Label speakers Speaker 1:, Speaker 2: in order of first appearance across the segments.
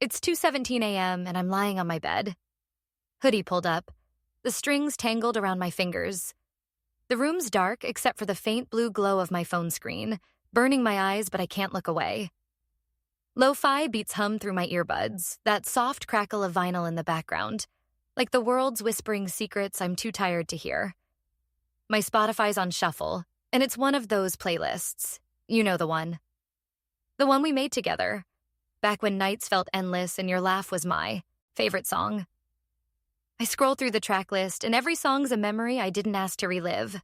Speaker 1: It's 2:17 a.m. and I'm lying on my bed. Hoodie pulled up, the strings tangled around my fingers. The room's dark except for the faint blue glow of my phone screen, burning my eyes, but I can't look away. Lo-fi beats hum through my earbuds, that soft crackle of vinyl in the background, like the world's whispering secrets I'm too tired to hear. My Spotify's on shuffle, and it's one of those playlists. You know the one. The one we made together, back when nights felt endless and your laugh was my favorite song. I scroll through the track list, and every song's a memory I didn't ask to relive.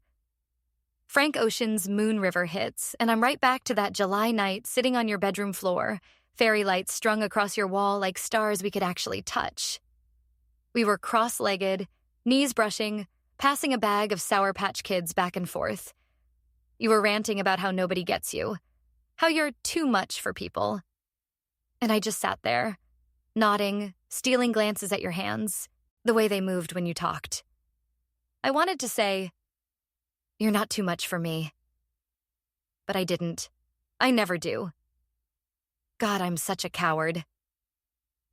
Speaker 1: Frank Ocean's Moon River hits, and I'm right back to that July night sitting on your bedroom floor, fairy lights strung across your wall like stars we could actually touch. We were cross-legged, knees brushing, passing a bag of Sour Patch Kids back and forth. You were ranting about how nobody gets you, how you're too much for people. And I just sat there, nodding, stealing glances at your hands, the way they moved when you talked. I wanted to say, "You're not too much for me." But I didn't. I never do. God, I'm such a coward.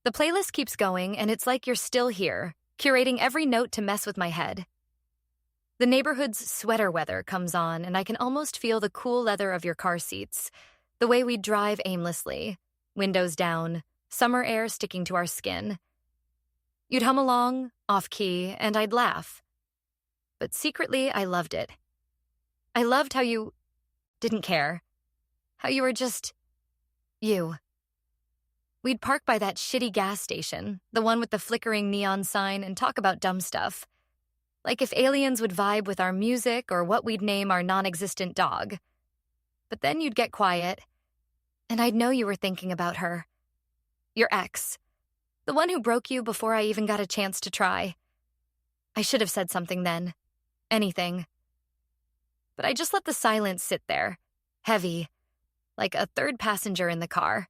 Speaker 1: The playlist keeps going, and it's like you're still here, curating every note to mess with my head. The neighborhood's sweater weather comes on, and I can almost feel the cool leather of your car seats, the way we drive aimlessly, windows down, summer air sticking to our skin. You'd hum along, off-key, and I'd laugh. But secretly, I loved it. I loved how you didn't care. How you were just you. We'd park by that shitty gas station, the one with the flickering neon sign, and talk about dumb stuff. Like if aliens would vibe with our music or what we'd name our non-existent dog. But then you'd get quiet, and I'd know you were thinking about her. Your ex. The one who broke you before I even got a chance to try. I should have said something then. Anything. But I just let the silence sit there, heavy, like a third passenger in the car.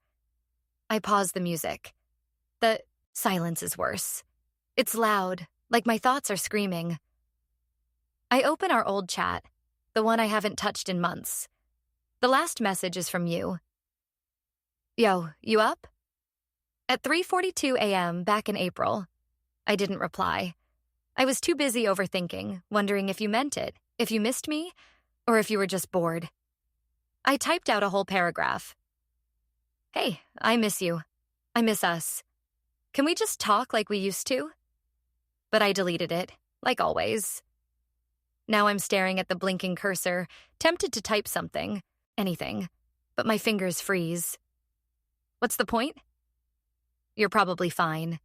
Speaker 1: I paused the music. The silence is worse. It's loud, like my thoughts are screaming. I open our old chat, the one I haven't touched in months. The last message is from you. "Yo, you up?" At 3:42 a.m. back in April. I didn't reply. I was too busy overthinking, wondering if you meant it, if you missed me, or if you were just bored. I typed out a whole paragraph. "Hey, I miss you. I miss us. Can we just talk like we used to?" But I deleted it, like always. Now I'm staring at the blinking cursor, tempted to type something, anything, but my fingers freeze. What's the point? You're probably fine.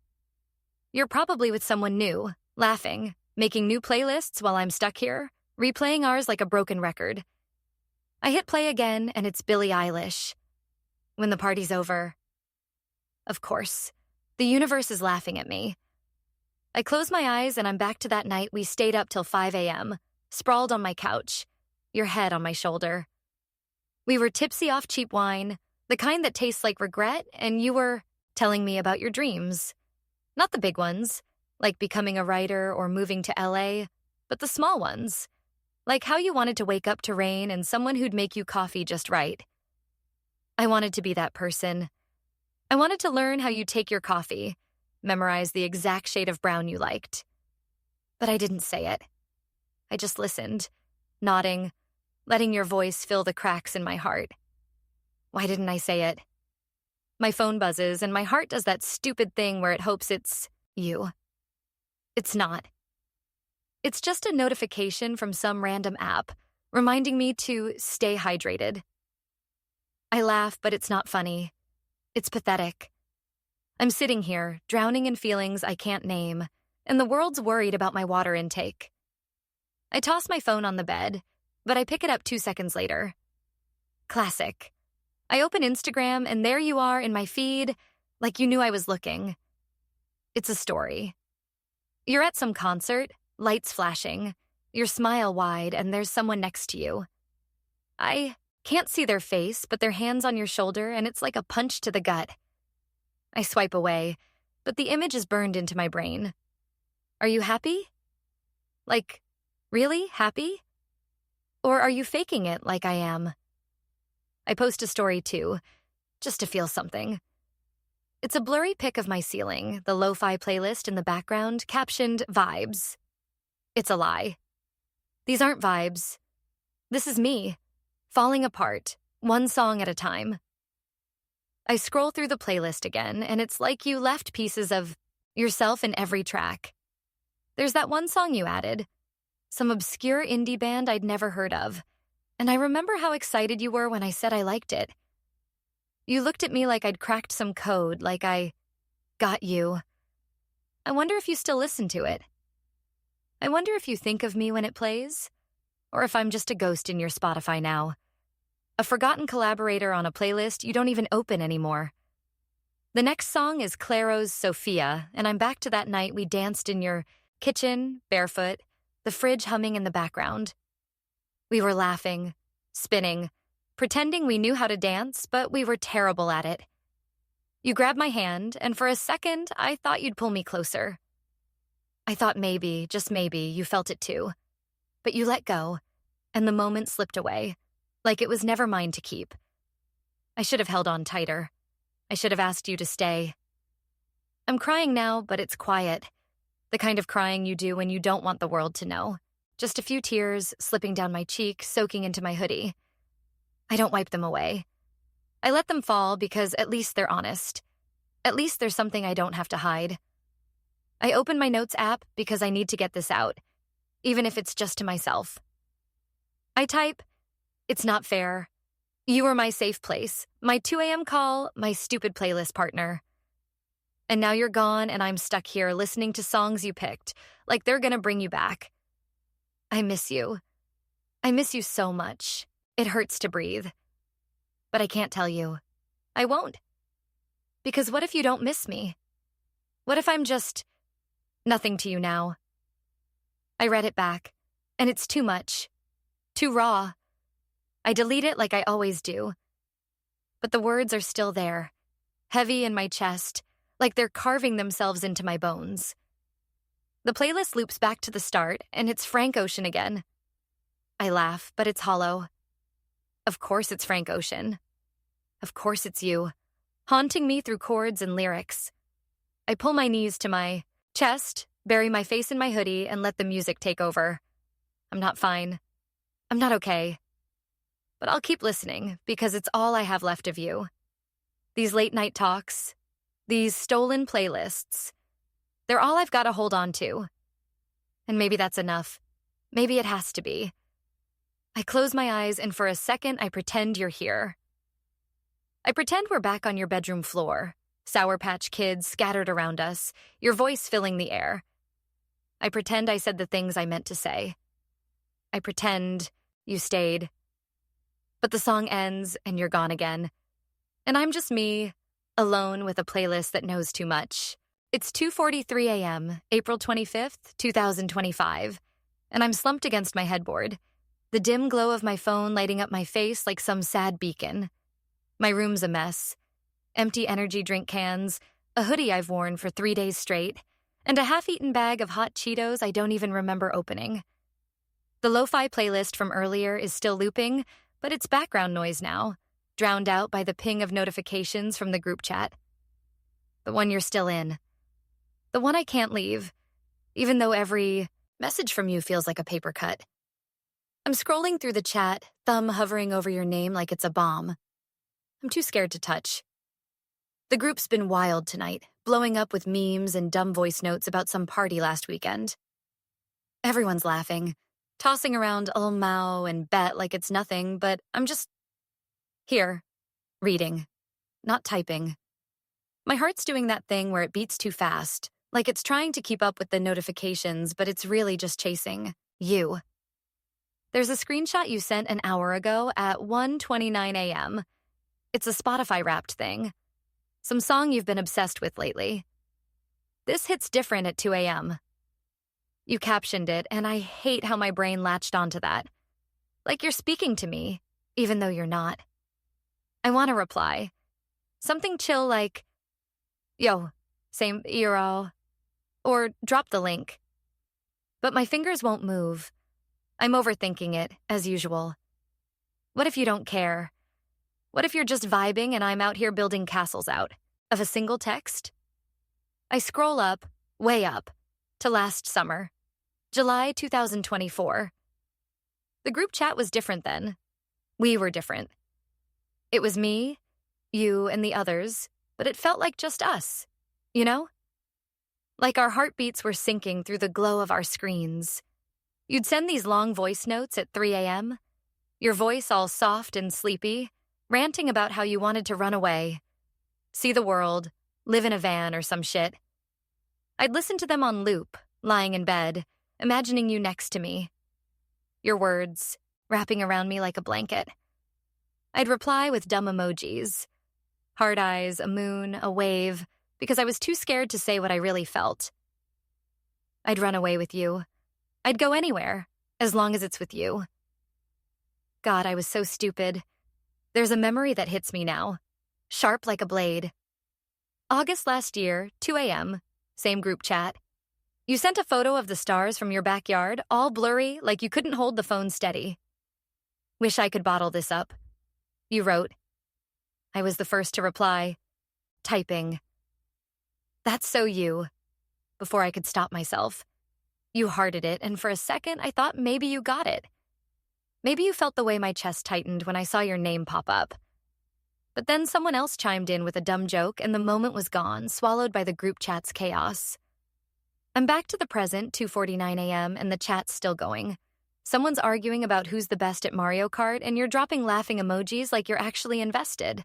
Speaker 1: You're probably with someone new, laughing, making new playlists while I'm stuck here, replaying ours like a broken record. I hit play again, and it's Billie Eilish. When the party's over. Of course, the universe is laughing at me. I close my eyes, and I'm back to that night we stayed up till 5 a.m., sprawled on my couch, your head on my shoulder. We were tipsy off cheap wine, the kind that tastes like regret, and you were telling me about your dreams. Not the big ones, like becoming a writer or moving to LA, but the small ones, like how you wanted to wake up to rain and someone who'd make you coffee just right. I wanted to be that person. I wanted to learn how you take your coffee, memorize the exact shade of brown you liked. But I didn't say it. I just listened, nodding, letting your voice fill the cracks in my heart. Why didn't I say it? My phone buzzes, and my heart does that stupid thing where it hopes it's you. It's not. It's just a notification from some random app, reminding me to stay hydrated. I laugh, but it's not funny. It's pathetic. I'm sitting here, drowning in feelings I can't name, and the world's worried about my water intake. I toss my phone on the bed, but I pick it up 2 seconds later. Classic. I open Instagram, and there you are in my feed, like you knew I was looking. It's a story. You're at some concert, lights flashing, your smile wide, and there's someone next to you. I can't see their face, but their hand's on your shoulder, and it's like a punch to the gut. I swipe away, but the image is burned into my brain. Are you happy? Like, really happy? Or are you faking it like I am? I post a story too, just to feel something. It's a blurry pic of my ceiling, the lo-fi playlist in the background, captioned Vibes. It's a lie. These aren't vibes. This is me, falling apart, one song at a time. I scroll through the playlist again, and it's like you left pieces of yourself in every track. There's that one song you added, some obscure indie band I'd never heard of, and I remember how excited you were when I said I liked it. You looked at me like I'd cracked some code, like I got you. I wonder if you still listen to it. I wonder if you think of me when it plays, or if I'm just a ghost in your Spotify now. A forgotten collaborator on a playlist you don't even open anymore. The next song is Clairo's Sophia, and I'm back to that night we danced in your kitchen, barefoot, the fridge humming in the background. We were laughing, spinning, pretending we knew how to dance, but we were terrible at it. You grabbed my hand, and for a second, I thought you'd pull me closer. I thought maybe, just maybe, you felt it too. But you let go, and the moment slipped away, like it was never mine to keep. I should have held on tighter. I should have asked you to stay. I'm crying now, but it's quiet. The kind of crying you do when you don't want the world to know. Just a few tears slipping down my cheek, soaking into my hoodie. I don't wipe them away. I let them fall because at least they're honest. At least there's something I don't have to hide. I open my notes app because I need to get this out, even if it's just to myself. I type, "It's not fair. You were my safe place, my 2 a.m. call, my stupid playlist partner. And now you're gone and I'm stuck here listening to songs you picked, like they're gonna bring you back. I miss you. I miss you so much. It hurts to breathe. But I can't tell you. I won't. Because what if you don't miss me? What if I'm just nothing to you now?" I read it back, and it's too much. Too raw. I delete it like I always do. But the words are still there, heavy in my chest, like they're carving themselves into my bones. The playlist loops back to the start, and it's Frank Ocean again. I laugh, but it's hollow. Of course it's Frank Ocean. Of course it's you, haunting me through chords and lyrics. I pull my knees to my chest, bury my face in my hoodie, and let the music take over. I'm not fine. I'm not okay. But I'll keep listening, because it's all I have left of you. These late-night talks, these stolen playlists, they're all I've got to hold on to. And maybe that's enough. Maybe it has to be. I close my eyes, and for a second, I pretend you're here. I pretend we're back on your bedroom floor, Sour Patch Kids scattered around us, your voice filling the air. I pretend I said the things I meant to say. I pretend you stayed. But the song ends, and you're gone again. And I'm just me, alone with a playlist that knows too much. It's 2:43 a.m., April 25th, 2025, and I'm slumped against my headboard, the dim glow of my phone lighting up my face like some sad beacon. My room's a mess. Empty energy drink cans, a hoodie I've worn for 3 days straight, and a half-eaten bag of hot Cheetos I don't even remember opening. The lo-fi playlist from earlier is still looping, but it's background noise now, drowned out by the ping of notifications from the group chat. The one you're still in. The one I can't leave, even though every message from you feels like a paper cut. I'm scrolling through the chat, thumb hovering over your name like it's a bomb. I'm too scared to touch. The group's been wild tonight, blowing up with memes and dumb voice notes about some party last weekend. Everyone's laughing, tossing around Mao and bet like it's nothing, but I'm just here, reading, not typing. My heart's doing that thing where it beats too fast, like it's trying to keep up with the notifications, but it's really just chasing you. There's a screenshot you sent an hour ago at 1:29 a.m. It's a Spotify-wrapped thing. Some song you've been obsessed with lately. This hits different at 2 a.m. You captioned it, and I hate how my brain latched onto that. Like you're speaking to me, even though you're not. I want to reply. Something chill like, "Yo, same euro," or drop the link. But my fingers won't move. I'm overthinking it, as usual. What if you don't care? What if you're just vibing and I'm out here building castles out? of a single text. I scroll up, way up, to last summer, July 2024. The group chat was different then. We were different. It was me, you, and the others, but it felt like just us, you know? Like our heartbeats were sinking through the glow of our screens. You'd send these long voice notes at 3 a.m., your voice all soft and sleepy, ranting about how you wanted to run away, see the world, live in a van or some shit. I'd listen to them on loop, lying in bed, imagining you next to me. Your words, wrapping around me like a blanket. I'd reply with dumb emojis. Hard eyes, a moon, a wave, because I was too scared to say what I really felt. I'd run away with you. I'd go anywhere, as long as it's with you. God, I was so stupid. There's a memory that hits me now, sharp like a blade. August last year, 2 a.m., same group chat. You sent a photo of the stars from your backyard, all blurry, like you couldn't hold the phone steady. Wish I could bottle this up. You wrote. I was the first to reply, typing. That's so you. Before I could stop myself. You hearted it, and for a second I thought maybe you got it. Maybe you felt the way my chest tightened when I saw your name pop up. But then someone else chimed in with a dumb joke, and the moment was gone, swallowed by the group chat's chaos. I'm back to the present, 2:49 a.m., and the chat's still going. Someone's arguing about who's the best at Mario Kart, and you're dropping laughing emojis like you're actually invested.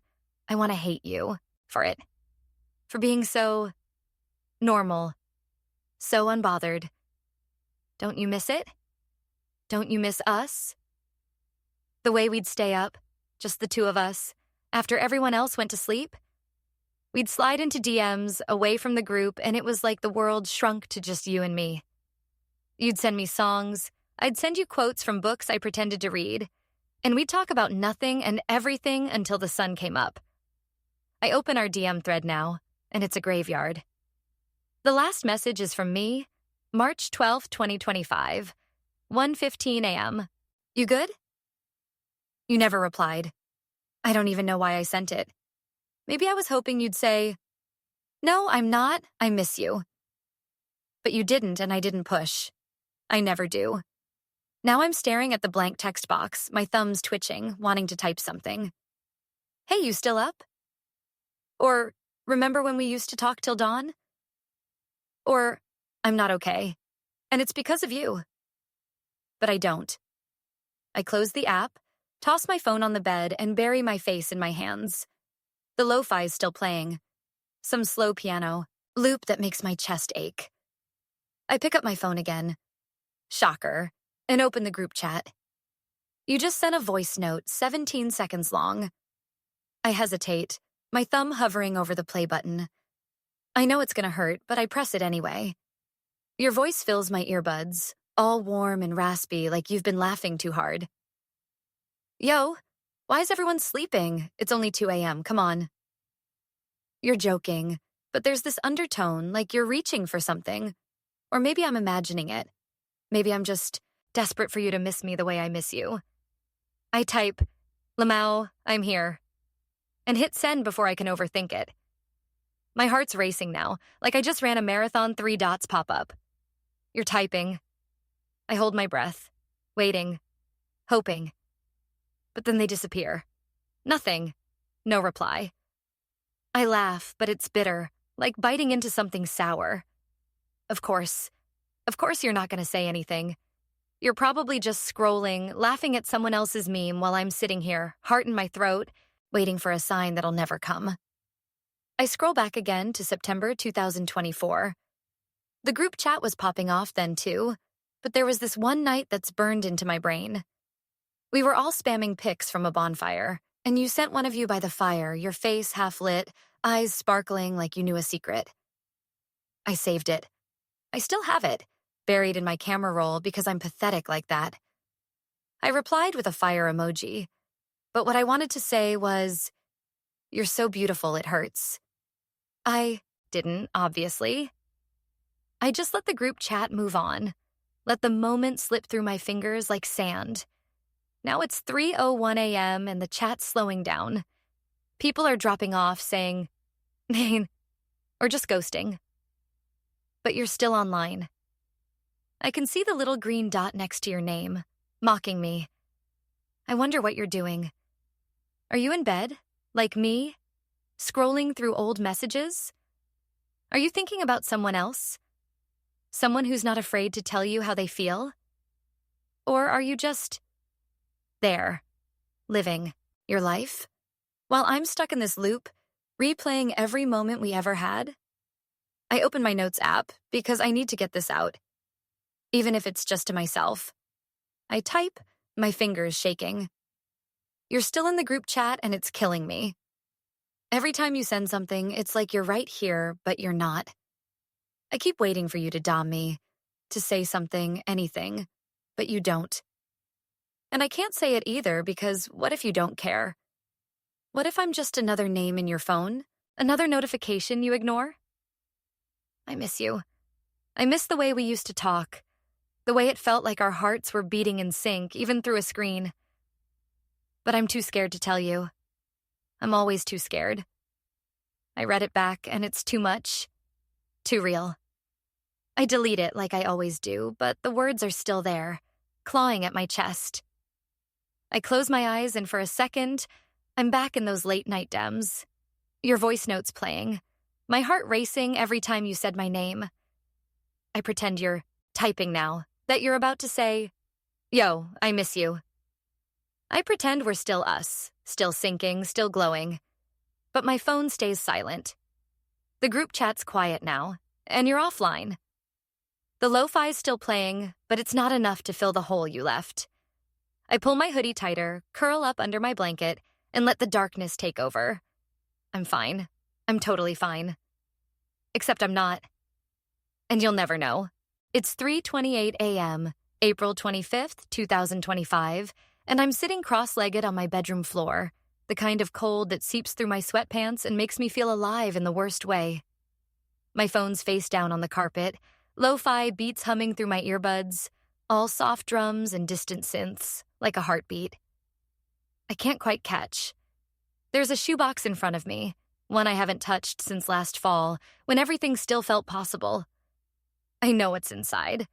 Speaker 1: I want to hate you for it. For being so normal. So unbothered. Don't you miss it? Don't you miss us? The way we'd stay up, just the two of us, after everyone else went to sleep? We'd slide into DMs, away from the group, and it was like the world shrunk to just you and me. You'd send me songs, I'd send you quotes from books I pretended to read, and we'd talk about nothing and everything until the sun came up. I open our DM thread now, and it's a graveyard. The last message is from me, March 12, 2025, 1:15 a.m. You good? You never replied. I don't even know why I sent it. Maybe I was hoping you'd say, no, I'm not, I miss you. But you didn't, and I didn't push. I never do. Now I'm staring at the blank text box, my thumbs twitching, wanting to type something. Hey, you still up? Or, remember when we used to talk till dawn? Or, I'm not okay, and it's because of you. But I don't. I close the app, toss my phone on the bed, and bury my face in my hands. The lo-fi is still playing. Some slow piano, loop that makes my chest ache. I pick up my phone again. Shocker. And open the group chat. You just sent a voice note, 17 seconds long. I hesitate, my thumb hovering over the play button. I know it's gonna hurt, but I press it anyway. Your voice fills my earbuds, all warm and raspy like you've been laughing too hard. Yo, why is everyone sleeping? It's only 2 a.m., come on. You're joking, but there's this undertone like you're reaching for something. Or maybe I'm imagining it. Maybe I'm just desperate for you to miss me the way I miss you. I type, Lamau, I'm here, and hit send before I can overthink it. My heart's racing now, like I just ran a marathon, 3 dots pop up. You're typing. I hold my breath, waiting, hoping. But then they disappear. Nothing. No reply. I laugh, but it's bitter, like biting into something sour. Of course you're not going to say anything. You're probably just scrolling, laughing at someone else's meme while I'm sitting here, heart in my throat, waiting for a sign that'll never come. I scroll back again to September 2024. The group chat was popping off then too, but there was this one night that's burned into my brain. We were all spamming pics from a bonfire, and you sent one of you by the fire, your face half lit, eyes sparkling like you knew a secret. I saved it. I still have it, buried in my camera roll because I'm pathetic like that. I replied with a fire emoji, but what I wanted to say was, you're so beautiful it hurts. I didn't, obviously. I just let the group chat move on, let the moment slip through my fingers like sand. Now it's 3:01 a.m. and the chat's slowing down. People are dropping off saying, or just ghosting. But you're still online. I can see the little green dot next to your name, mocking me. I wonder what you're doing. Are you in bed, like me, scrolling through old messages? Are you thinking about someone else? Someone who's not afraid to tell you how they feel? Or are you just there, living your life, while I'm stuck in this loop, replaying every moment we ever had? I open my notes app because I need to get this out, even if it's just to myself. I type, my fingers shaking. You're still in the group chat and it's killing me. Every time you send something, it's like you're right here, but you're not. I keep waiting for you to dom me, to say something, anything, but you don't. And I can't say it either because what if you don't care? What if I'm just another name in your phone? Another notification you ignore? I miss you. I miss the way we used to talk. The way it felt like our hearts were beating in sync, even through a screen. But I'm too scared to tell you. I'm always too scared. I read it back and it's too much. Too real. I delete it like I always do, but the words are still there, clawing at my chest. I close my eyes and for a second, I'm back in those late night DMs. Your voice notes playing. My heart racing every time you said my name. I pretend you're typing now, that you're about to say, "Yo, I miss you." I pretend we're still us, still syncing, still glowing. But my phone stays silent. The group chat's quiet now, and you're offline. The lo-fi's still playing, but it's not enough to fill the hole you left. I pull my hoodie tighter, curl up under my blanket, and let the darkness take over. I'm fine. I'm totally fine. Except I'm not. And you'll never know. It's 3:28 a.m., April 25th, 2025, and I'm sitting cross-legged on my bedroom floor, the kind of cold that seeps through my sweatpants and makes me feel alive in the worst way. My phone's face down on the carpet, lo-fi beats humming through my earbuds, all soft drums and distant synths, like a heartbeat. I can't quite catch. There's a shoebox in front of me, one I haven't touched since last fall, when everything still felt possible. I know what's inside.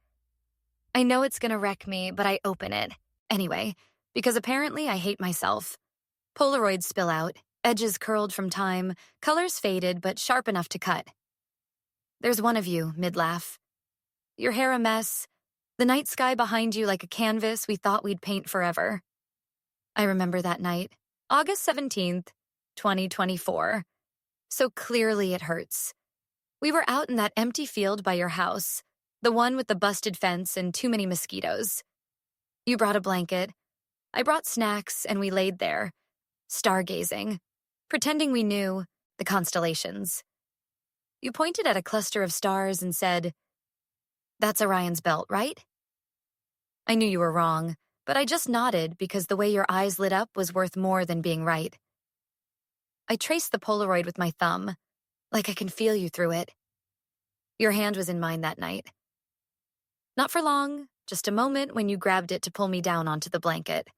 Speaker 1: I know it's gonna wreck me, but I open it, anyway, because apparently I hate myself. Polaroids spill out, edges curled from time, colors faded but sharp enough to cut. There's one of you, mid-laugh. Your hair a mess, the night sky behind you like a canvas we thought we'd paint forever. I remember that night, August 17th, 2024. So clearly it hurts. We were out in that empty field by your house, the one with the busted fence and too many mosquitoes. You brought a blanket. I brought snacks, and we laid there, stargazing, pretending we knew the constellations. You pointed at a cluster of stars and said, "That's Orion's belt, right?" I knew you were wrong, but I just nodded because the way your eyes lit up was worth more than being right. I traced the Polaroid with my thumb, like I can feel you through it. Your hand was in mine that night. Not for long, just a moment when you grabbed it to pull me down onto the blanket.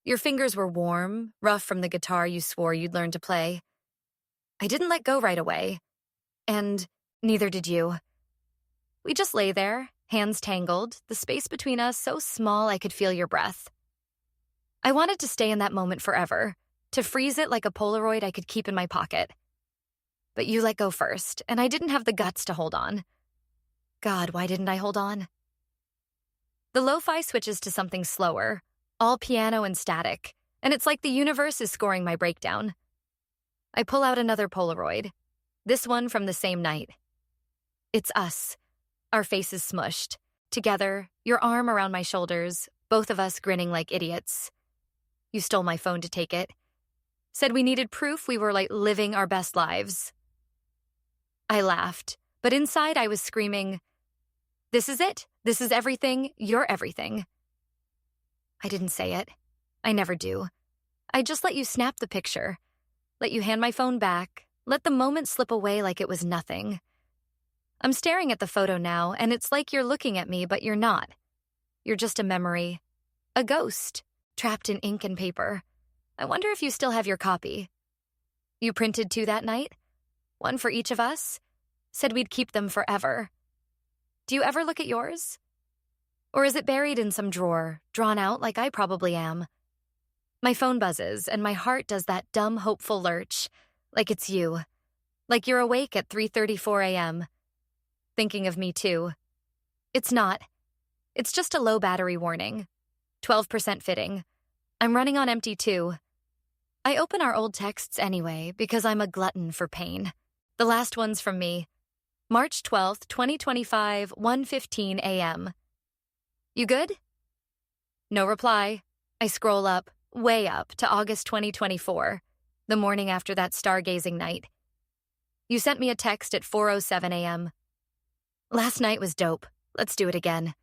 Speaker 1: Your fingers were warm, rough from the guitar you swore you'd learn to play. I didn't let go right away, and neither did you. We just lay there, hands tangled, the space between us so small I could feel your breath. I wanted to stay in that moment forever, to freeze it like a Polaroid I could keep in my pocket. But you let go first, and I didn't have the guts to hold on. God, why didn't I hold on? The lo-fi switches to something slower, all piano and static, and it's like the universe is scoring my breakdown. I pull out another Polaroid, this one from the same night. It's us, our faces smushed, together, your arm around my shoulders, both of us grinning like idiots. You stole my phone to take it. Said we needed proof we were like living our best lives. I laughed, but inside I was screaming, "This is it. This is everything. You're everything." I didn't say it. I never do. I just let you snap the picture, let you hand my phone back, let the moment slip away like it was nothing. I'm staring at the photo now, and it's like you're looking at me, but you're not. You're just a memory, a ghost, trapped in ink and paper. I wonder if you still have your copy. You printed too that night? one for each of us, said we'd keep them forever. Do you ever look at yours? Or is it buried in some drawer, drawn out like I probably am? My phone buzzes, and my heart does that dumb, hopeful lurch, like it's you. Like you're awake at 3:34 a.m., thinking of me too. It's not. It's just a low battery warning. 12% fitting. I'm running on empty too. I open our old texts anyway because I'm a glutton for pain. The last one's from me. March 12th, 2025, 1:15 a.m. You good? No reply. I scroll up, way up, to August 2024, the morning after that stargazing night. You sent me a text at 4:07 a.m. Last night was dope. Let's do it again.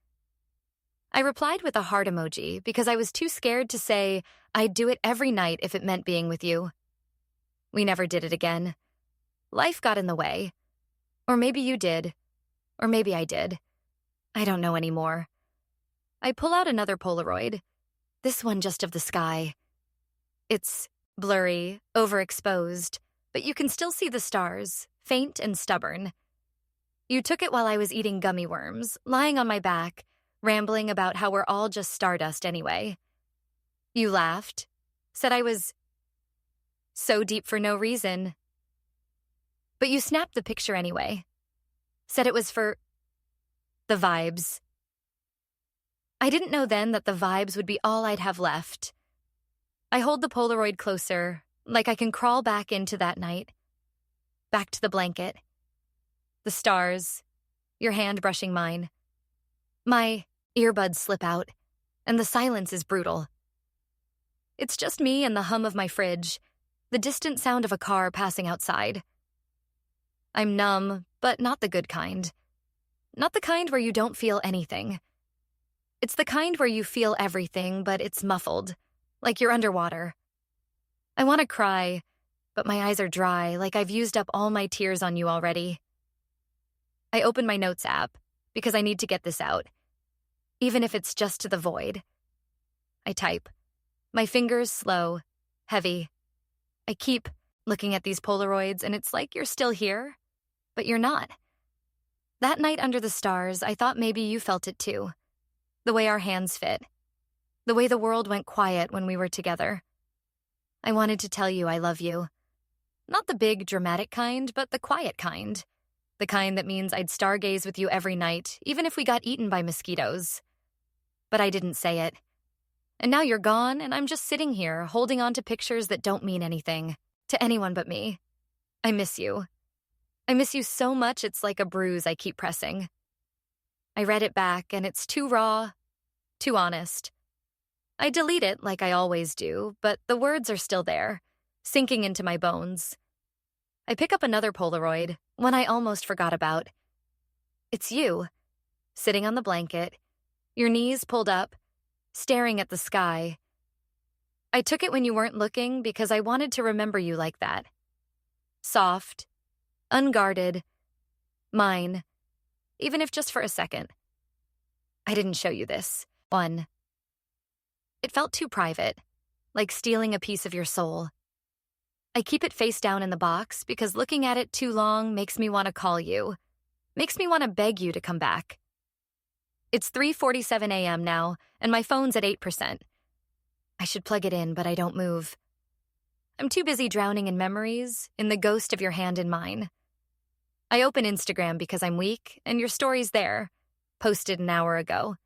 Speaker 1: I replied with a heart emoji because I was too scared to say I'd do it every night if it meant being with you. We never did it again. Life got in the way. Or maybe you did. Or maybe I did. I don't know anymore. I pull out another Polaroid. This one just of the sky. It's blurry, overexposed, but you can still see the stars, faint and stubborn. You took it while I was eating gummy worms, lying on my back, rambling about how we're all just stardust anyway. You laughed, said I was so deep for no reason. But you snapped the picture anyway. Said it was for the vibes. I didn't know then that the vibes would be all I'd have left. I hold the Polaroid closer, like I can crawl back into that night. Back to the blanket. The stars, your hand brushing mine. My earbuds slip out, and the silence is brutal. It's just me and the hum of my fridge, the distant sound of a car passing outside. I'm numb, but not the good kind. Not the kind where you don't feel anything. It's the kind where you feel everything, but it's muffled, like you're underwater. I want to cry, but my eyes are dry, like I've used up all my tears on you already. I open my notes app, because I need to get this out, even if it's just to the void. I type. My fingers slow, heavy. I keep looking at these Polaroids, and it's like you're still here, but you're not. That night under the stars, I thought maybe you felt it too. The way our hands fit. The way the world went quiet when we were together. I wanted to tell you I love you. Not the big, dramatic kind, but the quiet kind. The kind that means I'd stargaze with you every night, even if we got eaten by mosquitoes. But I didn't say it. And now you're gone, and I'm just sitting here, holding on to pictures that don't mean anything, to anyone but me. I miss you. I miss you so much it's like a bruise I keep pressing. I read it back, and it's too raw, too honest. I delete it like I always do, but the words are still there, sinking into my bones. I pick up another Polaroid, one I almost forgot about. It's you, sitting on the blanket, your knees pulled up, staring at the sky. I took it when you weren't looking because I wanted to remember you like that. Soft, unguarded, mine, even if just for a second. I didn't show you this. One. It felt too private, like stealing a piece of your soul. I keep it face down in the box because looking at it too long makes me want to call you, makes me want to beg you to come back. It's 3:47 a.m. now, and my phone's at 8%. I should plug it in, but I don't move. I'm too busy drowning in memories, in the ghost of your hand in mine. I open Instagram because I'm weak, and your story's there, posted an hour ago.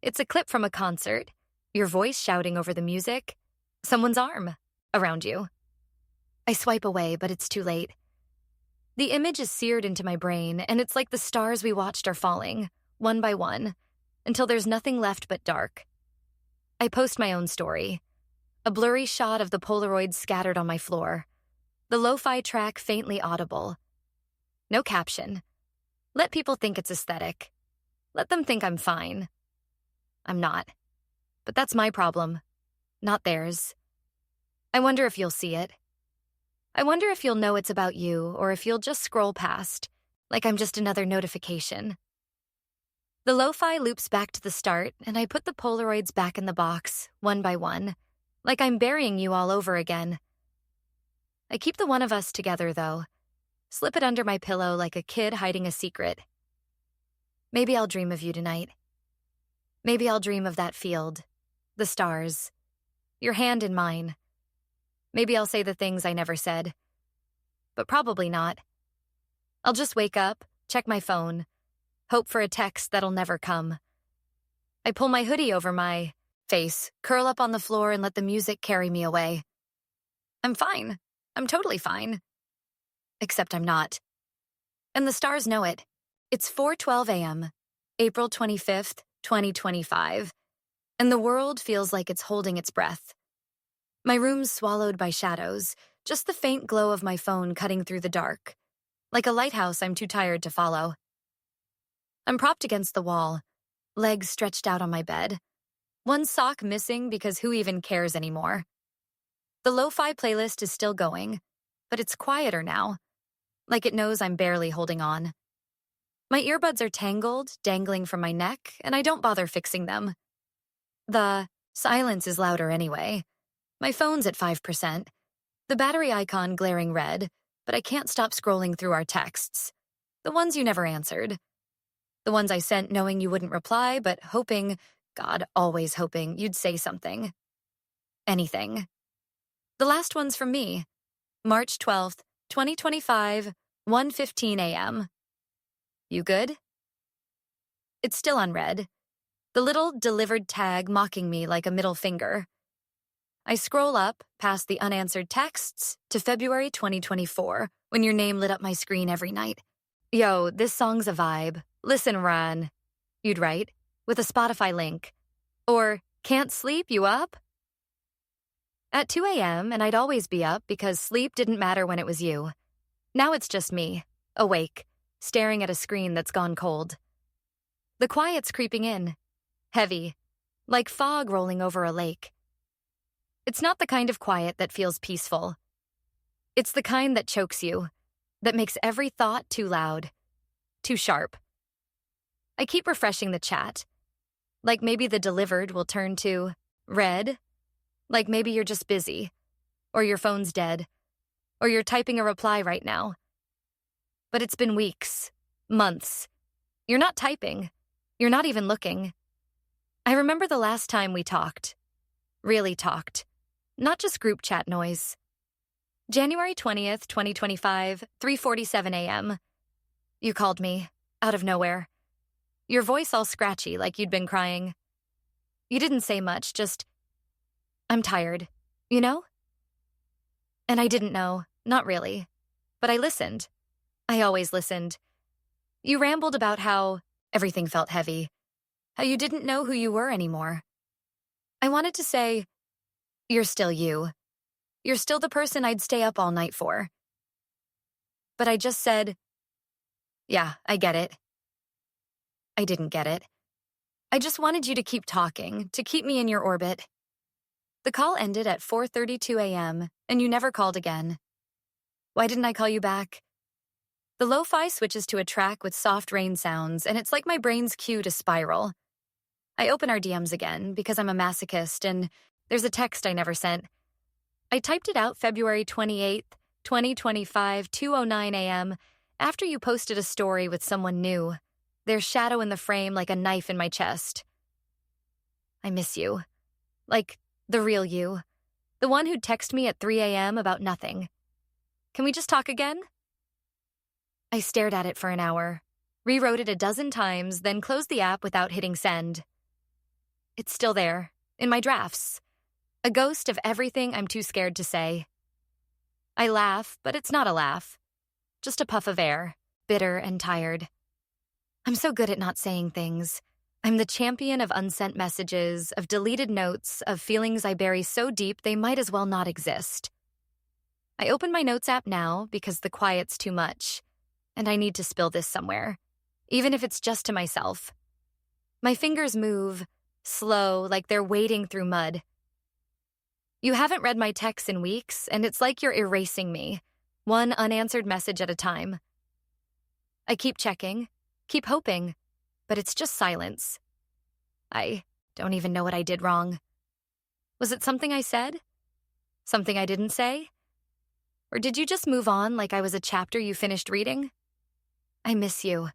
Speaker 1: It's a clip from a concert, your voice shouting over the music, someone's arm around you. I swipe away, but it's too late. The image is seared into my brain, and it's like the stars we watched are falling, one by one, until there's nothing left but dark. I post my own story, a blurry shot of the Polaroids scattered on my floor, the lo-fi track faintly audible. No caption. Let people think it's aesthetic. Let them think I'm fine. I'm not. But that's my problem, not theirs. I wonder if you'll see it. I wonder if you'll know it's about you, or if you'll just scroll past, like I'm just another notification. The lo-fi loops back to the start, and I put the Polaroids back in the box, one by one, like I'm burying you all over again. I keep the one of us together, though. slip it under my pillow like a kid hiding a secret. Maybe I'll dream of you tonight. Maybe I'll dream of that field, the stars, your hand in mine. Maybe I'll say the things I never said. But probably not. I'll just wake up, check my phone, hope for a text that'll never come. I pull my hoodie over my face, curl up on the floor, and let the music carry me away. I'm fine. I'm totally fine. Except I'm not. And the stars know it. It's 4:12 a.m., April 25th, 2025, and the world feels like it's holding its breath. My room's swallowed by shadows, just the faint glow of my phone cutting through the dark, like a lighthouse I'm too tired to follow. I'm propped against the wall, legs stretched out on my bed, one sock missing because who even cares anymore? The lo-fi playlist is still going, but it's quieter now, like it knows I'm barely holding on. My earbuds are tangled, dangling from my neck, and I don't bother fixing them. The silence is louder anyway. My phone's at 5%, the battery icon glaring red, but I can't stop scrolling through our texts. The ones you never answered. The ones I sent knowing you wouldn't reply, but hoping, God, always hoping, you'd say something. Anything. The last one's from me. March 12th, 2025, 1:15 a.m. You good? It's still unread. The little delivered tag mocking me like a middle finger. I scroll up, past the unanswered texts, to February 2024, when your name lit up my screen every night. Yo, this song's a vibe. Listen, Ron. You'd write, with a Spotify link. Or, can't sleep, you up? At 2 a.m., and I'd always be up because sleep didn't matter when it was you. Now it's just me, awake, staring at a screen that's gone cold. The quiet's creeping in, heavy, like fog rolling over a lake. It's not the kind of quiet that feels peaceful. It's the kind that chokes you, that makes every thought too loud, too sharp. I keep refreshing the chat, like maybe the delivered will turn to read, like maybe you're just busy, or your phone's dead, or you're typing a reply right now. But it's been weeks, months. You're not typing. You're not even looking. I remember the last time we talked. Really talked. Not just group chat noise. January 20th, 2025, 3:47 a.m. You called me, out of nowhere. Your voice all scratchy like you'd been crying. You didn't say much, just, I'm tired, you know? And I didn't know, not really. But I listened. I always listened. You rambled about how everything felt heavy, how you didn't know who you were anymore. I wanted to say, you're still you. You're still the person I'd stay up all night for. But I just said, yeah, I get it. I didn't get it. I just wanted you to keep talking, to keep me in your orbit. The call ended at 4:32 a.m., and you never called again. Why didn't I call you back? The lo-fi switches to a track with soft rain sounds, and it's like my brain's cue to spiral. I open our DMs again because I'm a masochist, and there's a text I never sent. I typed it out February 28th, 2025, 2:09 a.m., after you posted a story with someone new, their shadow in the frame like a knife in my chest. I miss you. Like, the real you. The one who'd text me at 3 a.m. about nothing. Can we just talk again? I stared at it for an hour, rewrote it a dozen times, then closed the app without hitting send. It's still there, in my drafts. A ghost of everything I'm too scared to say. I laugh, but it's not a laugh. Just a puff of air, bitter and tired. I'm so good at not saying things. I'm the champion of unsent messages, of deleted notes, of feelings I bury so deep they might as well not exist. I open my notes app now because the quiet's too much, and I need to spill this somewhere, even if it's just to myself. My fingers move, slow, like they're wading through mud. You haven't read my texts in weeks, and it's like you're erasing me, one unanswered message at a time. I keep checking, keep hoping, but it's just silence. I don't even know what I did wrong. Was it something I said? Something I didn't say? Or did you just move on like I was a chapter you finished reading? I miss you.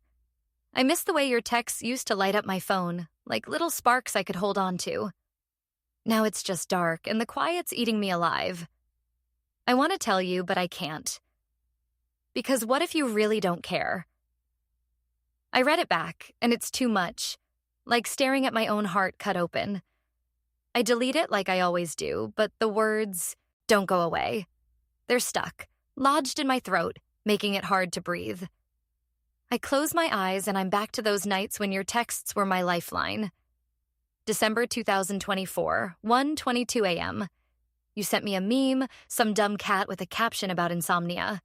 Speaker 1: I miss the way your texts used to light up my phone, like little sparks I could hold on to. Now it's just dark, and the quiet's eating me alive. I want to tell you, but I can't. Because what if you really don't care? I read it back, and it's too much, like staring at my own heart cut open. I delete it like I always do, but the words don't go away. They're stuck, lodged in my throat, making it hard to breathe. I close my eyes and I'm back to those nights when your texts were my lifeline. December 2024, 1:22 a.m. You sent me a meme, some dumb cat with a caption about insomnia.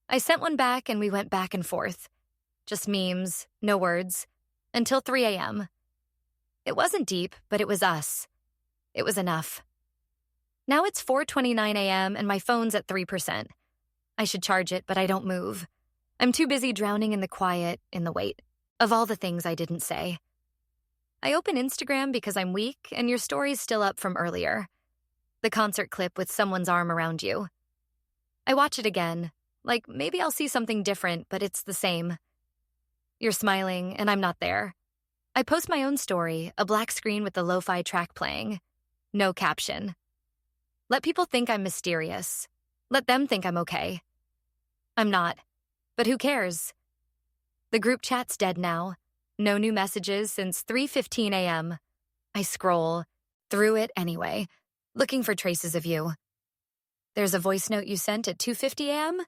Speaker 1: I sent one back and we went back and forth. Just memes, no words, until 3 a.m. It wasn't deep, but it was us. It was enough. Now it's 4:29 a.m. and my phone's at 3%. I should charge it, but I don't move. I'm too busy drowning in the quiet, in the wait, of all the things I didn't say. I open Instagram because I'm weak, and your story's still up from earlier. The concert clip with someone's arm around you. I watch it again, like maybe I'll see something different, but it's the same. You're smiling, and I'm not there. I post my own story, a black screen with the lo-fi track playing. No caption. Let people think I'm mysterious. Let them think I'm okay. I'm not. But who cares? The group chat's dead now. No new messages since 3:15 a.m. I scroll through it anyway, looking for traces of you. There's a voice note you sent at 2:50 a.m.?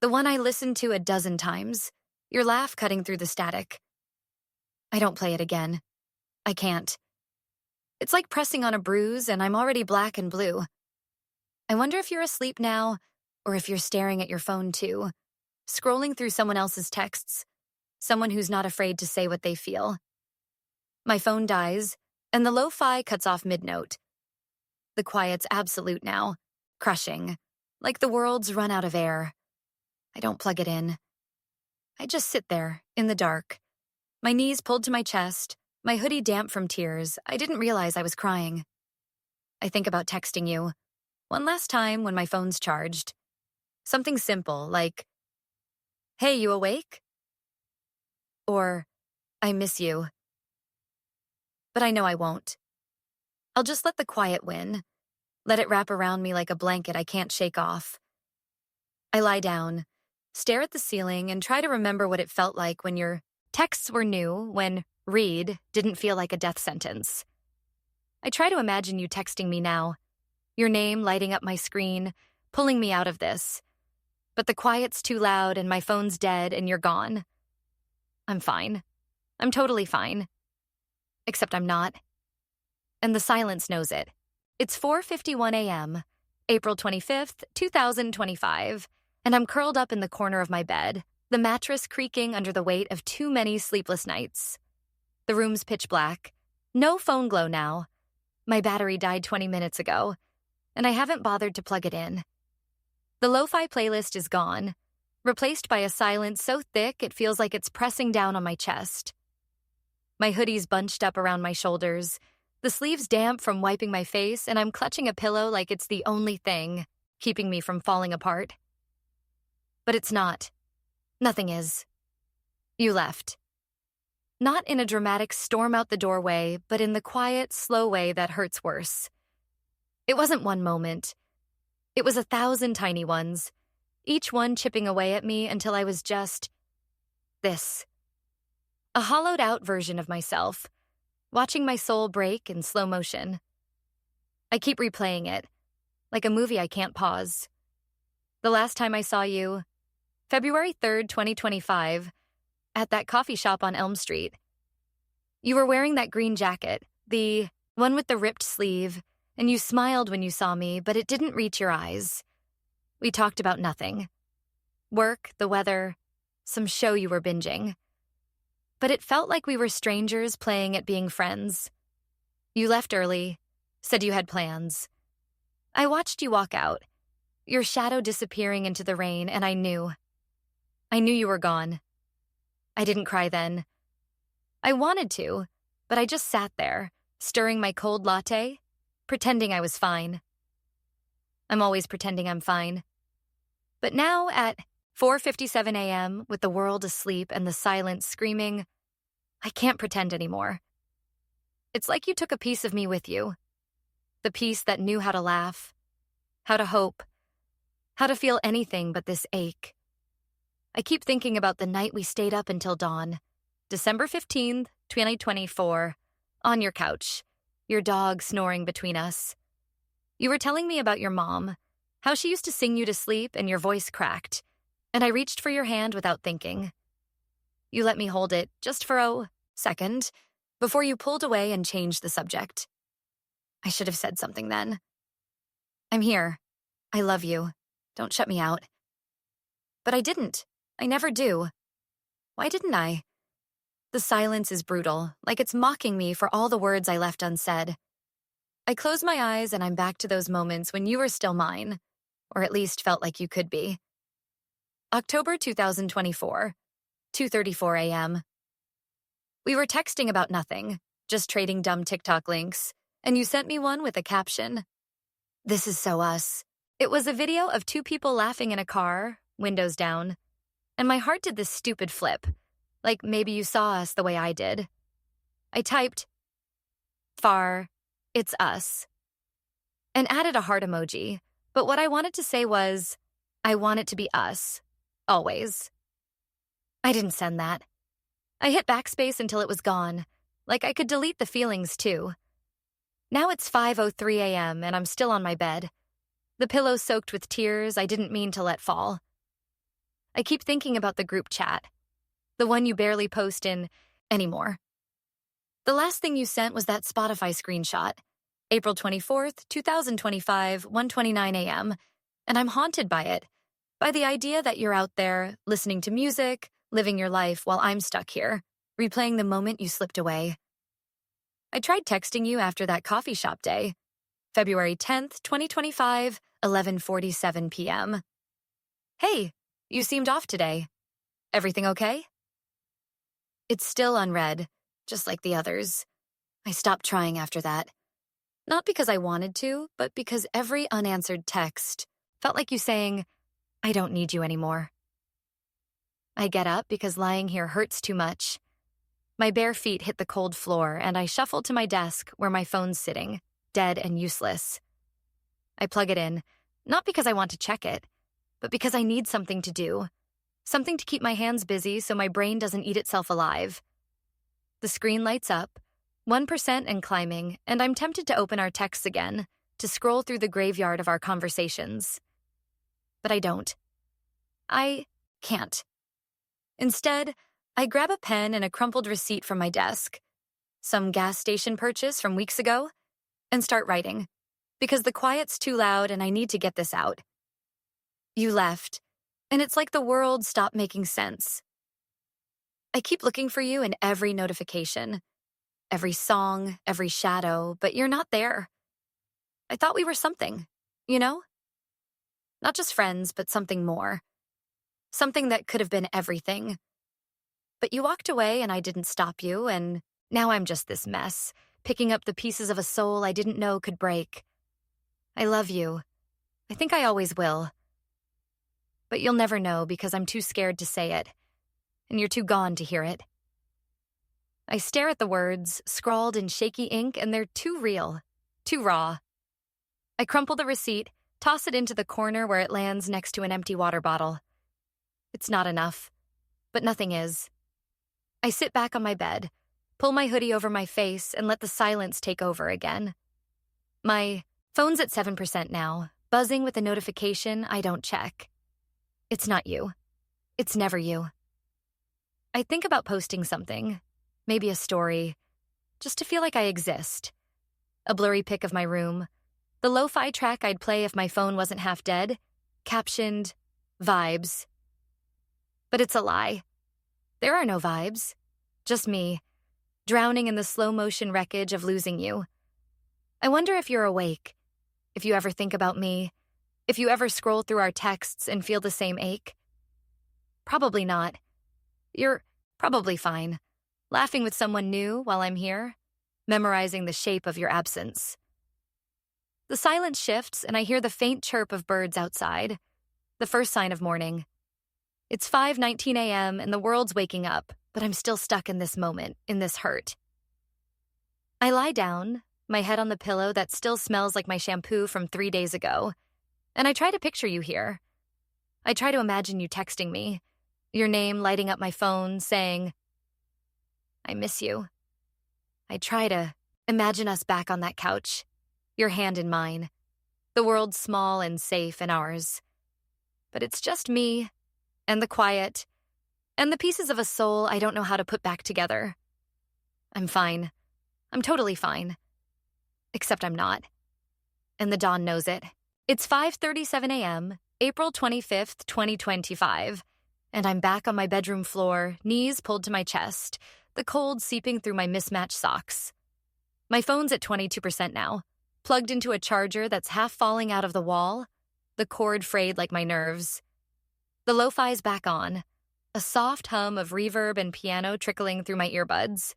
Speaker 1: The one I listened to a dozen times. Your laugh cutting through the static. I don't play it again. I can't. It's like pressing on a bruise and I'm already black and blue. I wonder if you're asleep now or if you're staring at your phone too, scrolling through someone else's texts, someone who's not afraid to say what they feel. My phone dies and the lo-fi cuts off mid-note. The quiet's absolute now, crushing, like the world's run out of air. I don't plug it in. I just sit there, in the dark, my knees pulled to my chest, my hoodie damp from tears. I didn't realize I was crying. I think about texting you, one last time when my phone's charged. Something simple, like, "Hey, you awake?" Or, "I miss you." But I know I won't. I'll just let the quiet win, let it wrap around me like a blanket I can't shake off. I lie down, stare at the ceiling, and try to remember what it felt like when your texts were new, when read didn't feel like a death sentence. I try to imagine you texting me now, your name lighting up my screen, pulling me out of this. But the quiet's too loud and my phone's dead and you're gone. I'm fine. I'm totally fine. Except I'm not. And the silence knows it. It's 4:51 a.m., April 25th, 2025, and I'm curled up in the corner of my bed, the mattress creaking under the weight of too many sleepless nights. The room's pitch black. No phone glow now. My battery died 20 minutes ago, and I haven't bothered to plug it in. The lo-fi playlist is gone, replaced by a silence so thick it feels like it's pressing down on my chest. My hoodie's bunched up around my shoulders, the sleeves damp from wiping my face, and I'm clutching a pillow like it's the only thing keeping me from falling apart. But it's not. Nothing is. You left. Not in a dramatic storm out the doorway, but in the quiet, slow way that hurts worse. It wasn't one moment. It was 1,000 tiny ones, each one chipping away at me until I was just this. A hollowed-out version of myself, watching my soul break in slow motion. I keep replaying it, like a movie I can't pause. The last time I saw you, February 3rd, 2025, at that coffee shop on Elm Street. You were wearing that green jacket, the one with the ripped sleeve, and you smiled when you saw me, but it didn't reach your eyes. We talked about nothing. Work, the weather, some show you were binging. But it felt like we were strangers playing at being friends. You left early, said you had plans. I watched you walk out, your shadow disappearing into the rain, and I knew. I knew you were gone. I didn't cry then. I wanted to, but I just sat there, stirring my cold latte, pretending I was fine. I'm always pretending I'm fine. But now at 4:57 a.m., with the world asleep and the silence screaming, I can't pretend anymore. It's like you took a piece of me with you. The piece that knew how to laugh, how to hope, how to feel anything but this ache. I keep thinking about the night we stayed up until dawn, December 15th, 2024, on your couch, your dog snoring between us. You were telling me about your mom, how she used to sing you to sleep and your voice cracked, and I reached for your hand without thinking. You let me hold it just for a second before you pulled away and changed the subject. I should have said something then. I'm here. I love you. Don't shut me out. But I didn't. I never do. Why didn't I? The silence is brutal, like it's mocking me for all the words I left unsaid. I close my eyes and I'm back to those moments when you were still mine, or at least felt like you could be. October 2024, 2:34 a.m. We were texting about nothing, just trading dumb TikTok links, and you sent me one with a caption. This is so us. It was a video of two people laughing in a car, windows down, and my heart did this stupid flip, like maybe you saw us the way I did. I typed, "Far, it's us," and added a heart emoji, but what I wanted to say was, I want it to be us, always. I didn't send that. I hit backspace until it was gone, like I could delete the feelings too. Now it's 5:03 a.m. and I'm still on my bed. The pillow soaked with tears I didn't mean to let fall. I keep thinking about the group chat, the one you barely post in anymore. The last thing you sent was that Spotify screenshot, April 24th, 2025, 1:29 a.m., and I'm haunted by it, by the idea that you're out there, listening to music, living your life while I'm stuck here, replaying the moment you slipped away. I tried texting you after that coffee shop day, February 10th, 2025, 11:47 p.m. Hey, you seemed off today. Everything okay? It's still unread, just like the others. I stopped trying after that. Not because I wanted to, but because every unanswered text felt like you saying, I don't need you anymore. I get up because lying here hurts too much. My bare feet hit the cold floor, and I shuffle to my desk where my phone's sitting, dead and useless. I plug it in, not because I want to check it, but because I need something to do, something to keep my hands busy so my brain doesn't eat itself alive. The screen lights up, 1% and climbing, and I'm tempted to open our texts again, to scroll through the graveyard of our conversations. But I don't. I can't. Instead, I grab a pen and a crumpled receipt from my desk, some gas station purchase from weeks ago, and start writing, because the quiet's too loud and I need to get this out. You left, and it's like the world stopped making sense. I keep looking for you in every notification, every song, every shadow, but you're not there. I thought we were something, you know? Not just friends, but something more. Something that could have been everything. But you walked away and I didn't stop you, and now I'm just this mess, picking up the pieces of a soul I didn't know could break. I love you. I think I always will. But you'll never know because I'm too scared to say it, and you're too gone to hear it. I stare at the words, scrawled in shaky ink, and they're too real, too raw. I crumple the receipt, toss it into the corner where it lands next to an empty water bottle. It's not enough, but nothing is. I sit back on my bed, pull my hoodie over my face, and let the silence take over again. My phone's at 7% now, buzzing with a notification I don't check. It's not you. It's never you. I think about posting something, maybe a story, just to feel like I exist. A blurry pic of my room, the lo-fi track I'd play if my phone wasn't half dead, captioned, vibes. But it's a lie. There are no vibes. Just me, drowning in the slow-motion wreckage of losing you. I wonder if you're awake, if you ever think about me, if you ever scroll through our texts and feel the same ache. Probably not. You're probably fine, laughing with someone new while I'm here, memorizing the shape of your absence. The silence shifts and I hear the faint chirp of birds outside. the first sign of morning. It's 5:19 a.m. and the world's waking up, but I'm still stuck in this moment, in this hurt. I lie down, my head on the pillow that still smells like my shampoo from 3 days ago, and I try to picture you here. I try to imagine you texting me, your name lighting up my phone, saying, "I miss you." I try to imagine us back on that couch, your hand in mine, the world small and safe and ours. But it's just me, and the quiet, and the pieces of a soul I don't know how to put back together. I'm fine. I'm totally fine. Except I'm not. And the dawn knows it. It's 5:37 a.m., April 25th, 2025, and I'm back on my bedroom floor, knees pulled to my chest, the cold seeping through my mismatched socks. My phone's at 22% now, plugged into a charger that's half falling out of the wall, the cord frayed like my nerves. The lo-fi's back on, a soft hum of reverb and piano trickling through my earbuds,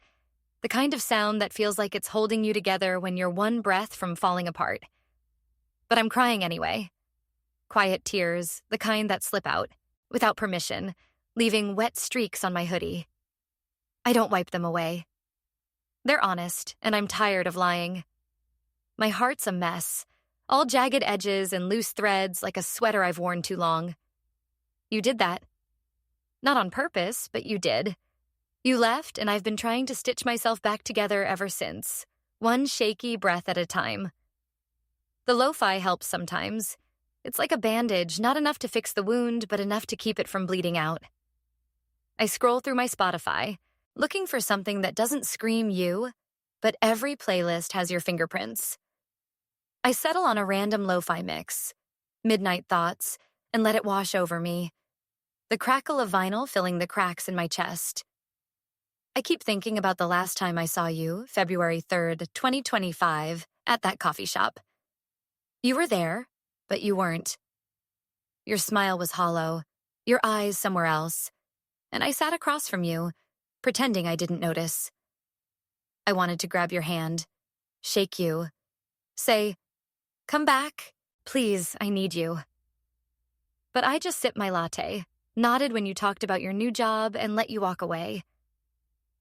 Speaker 1: the kind of sound that feels like it's holding you together when you're one breath from falling apart. But I'm crying anyway. Quiet tears, the kind that slip out, without permission, leaving wet streaks on my hoodie. I don't wipe them away. They're honest, and I'm tired of lying. My heart's a mess, all jagged edges and loose threads like a sweater I've worn too long. You did that. Not on purpose, but you did. You left, and I've been trying to stitch myself back together ever since, one shaky breath at a time. The lo-fi helps sometimes. It's like a bandage, not enough to fix the wound, but enough to keep it from bleeding out. I scroll through my Spotify, looking for something that doesn't scream you, but every playlist has your fingerprints. I settle on a random lo-fi mix, Midnight Thoughts, and let it wash over me, the crackle of vinyl filling the cracks in my chest. I keep thinking about the last time I saw you, February 3rd, 2025, at that coffee shop. You were there, but you weren't. Your smile was hollow, your eyes somewhere else, and I sat across from you, pretending I didn't notice. I wanted to grab your hand, shake you, say, "Come back, please, I need you." But I just sipped my latte, nodded when you talked about your new job, and let you walk away.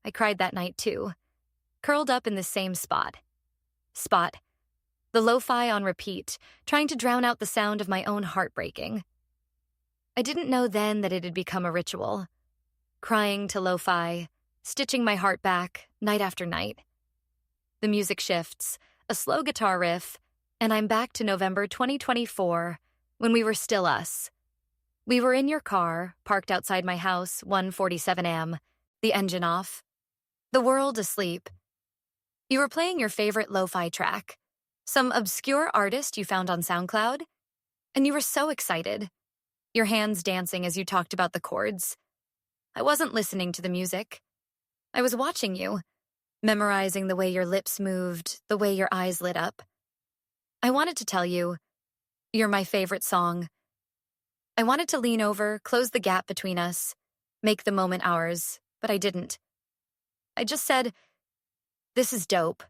Speaker 1: I cried that night too, curled up in the same spot. The lo-fi on repeat, trying to drown out the sound of my own heartbreaking. I didn't know then that it had become a ritual. Crying to lo-fi, stitching my heart back, night after night. The music shifts, a slow guitar riff, and I'm back to November 2024, when we were still us. We were in your car, parked outside my house, 1:47 a.m., the engine off. The world asleep. You were playing your favorite lo-fi track, some obscure artist you found on SoundCloud, and you were so excited, your hands dancing as you talked about the chords. I wasn't listening to the music. I was watching you, memorizing the way your lips moved, the way your eyes lit up. I wanted to tell you, you're my favorite song. I wanted to lean over, close the gap between us, make the moment ours, but I didn't. I just said, "This is dope."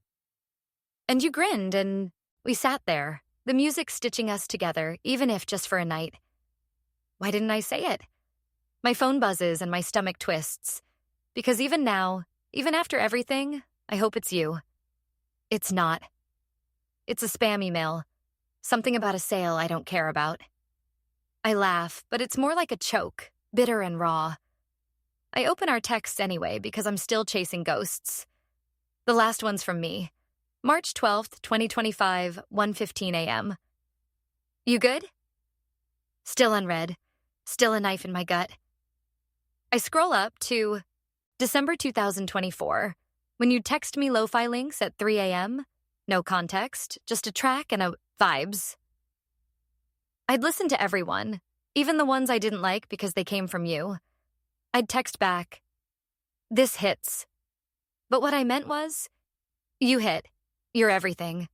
Speaker 1: And you grinned, and we sat there, the music stitching us together, even if just for a night. Why didn't I say it? My phone buzzes and my stomach twists. Because even now, even after everything, I hope it's you. It's not. It's a spam email. Something about a sale I don't care about. I laugh, but it's more like a choke, bitter and raw. I open our texts anyway because I'm still chasing ghosts. The last one's from me. March 12th, 2025, 1:15 a.m. You good? Still unread. Still a knife in my gut. I scroll up to December 2024, when you text me lo-fi links at 3 a.m. No context, just a track and a vibes. I'd listen to everyone, even the ones I didn't like because they came from you. I'd text back, "This hits." But what I meant was, you hit. You're everything.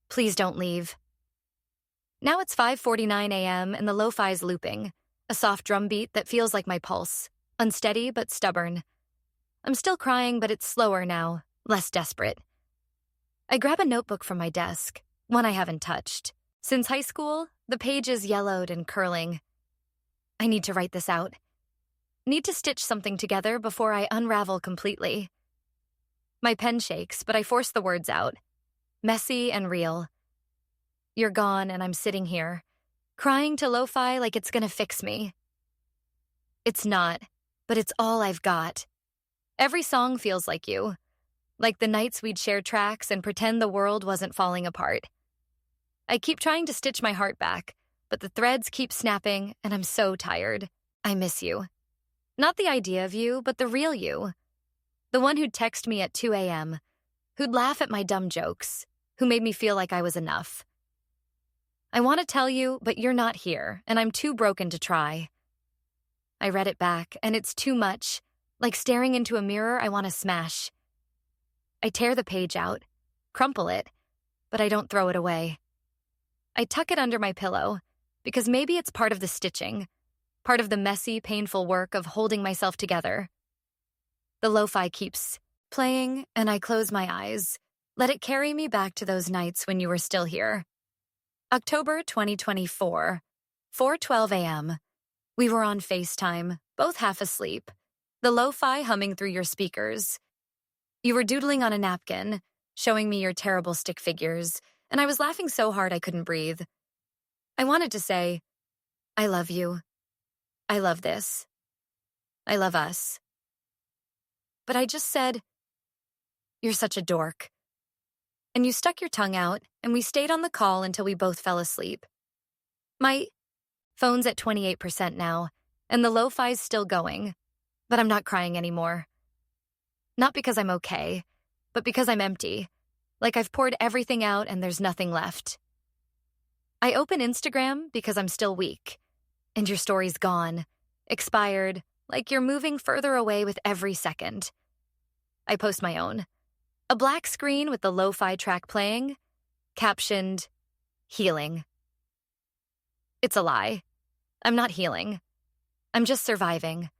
Speaker 1: Please don't leave. Now it's 5:49 a.m. and the lo-fi's looping, a soft drum beat that feels like my pulse, unsteady but stubborn. I'm still crying, but it's slower now, less desperate. I grab a notebook from my desk, one I haven't touched. Since high school, the page is yellowed and curling. I need to write this out. Need to stitch something together before I unravel completely. My pen shakes, but I force the words out. Messy and real. You're gone and I'm sitting here, crying to lo-fi like it's gonna fix me. It's not, but it's all I've got. Every song feels like you. Like the nights we'd share tracks and pretend the world wasn't falling apart. I keep trying to stitch my heart back, but the threads keep snapping and I'm so tired. I miss you. Not the idea of you, but the real you. The one who'd text me at 2 a.m., who'd laugh at my dumb jokes, who made me feel like I was enough. I want to tell you, but you're not here, and I'm too broken to try. I read it back, and it's too much, like staring into a mirror I want to smash. I tear the page out, crumple it, but I don't throw it away. I tuck it under my pillow, because maybe it's part of the stitching, part of the messy, painful work of holding myself together. The lo-fi keeps playing, and I close my eyes, let it carry me back to those nights when you were still here. October 2024, 4:12 a.m. We were on FaceTime, both half asleep, the lo-fi humming through your speakers. You were doodling on a napkin, showing me your terrible stick figures, and I was laughing so hard I couldn't breathe. I wanted to say, I love you. I love this. I love us. But I just said, you're such a dork. And you stuck your tongue out, and we stayed on the call until we both fell asleep. My phone's at 28% now, and the lo-fi's still going, but I'm not crying anymore. Not because I'm okay, but because I'm empty, like I've poured everything out and there's nothing left. I open Instagram because I'm still weak, and your story's gone, expired, like you're moving further away with every second. I post my own. A black screen with the lo-fi track playing, captioned, healing. It's a lie. I'm not healing. I'm just surviving.